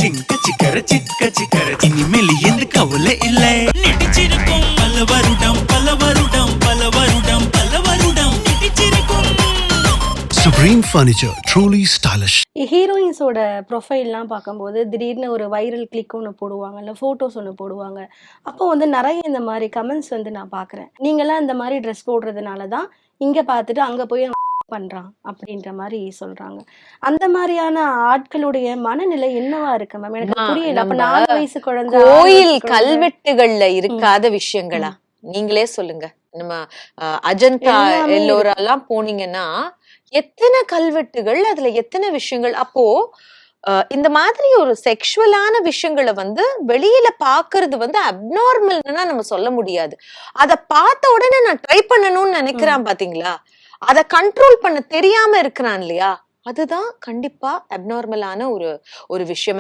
சிக்க சிக்கர சிக்க சிக்கர இனிமேல் எந்த கவலை இல்லை நடிச்சிருக்கும் பல வருடம் பல வருடம் பல வருடம் பல வருடம் நடிச்சிருக்கும் Supreme Furniture, truly stylish. ஹீரோயின்ஸோட ப்ரொஃபைல்லாம் பார்க்கும்போது திடீர்னு ஒரு வைரல் கிளிக் ஒன்று போடுவாங்க, இல்லை ஃபோட்டோஸ் ஒன்று போடுவாங்க. அப்போ வந்து நிறைய இந்த மாதிரி கமெண்ட்ஸ் வந்து நான் பார்க்குறேன். நீங்களாம் இந்த மாதிரி ட்ரெஸ் போடுறதுனால தான் இங்கே பார்த்துட்டு அங்கே போய் பண்றான் அப்படின்ற மாதிரி சொல்றாங்க. அந்த மாதிரியான ஆட்களுடைய மனநிலை என்னவா இருக்கு மேம்? எனக்கு புரியல. அப்ப 4 வயசு குழந்தை கோயில் கல்வெட்டுகள்ல இருக்காத விஷயங்களா? நீங்களே சொல்லுங்க. நம்ம அஜந்தா எல்லோரெல்லாம் போனீங்கன்னா எத்தனை கல்வெட்டுகள், அதுல எத்தனை விஷயங்கள். அப்போ இந்த மாதிரி ஒரு செக்ஷுவலான விஷயங்களை வந்து வெளியில பாக்குறது வந்து அப்நார்மல்னா நம்ம சொல்ல முடியாது. அத பார்த்த உடனே நான் ட்ரை பண்ணணும்னு நினைக்கிறான் பாத்தீங்களா, அத கண்ட்ரோல் பண்ண தெரியாம இருக்கிறான் இல்லையா, அதுதான் கண்டிப்பா அப்நார்மலான ஒரு விஷயம்.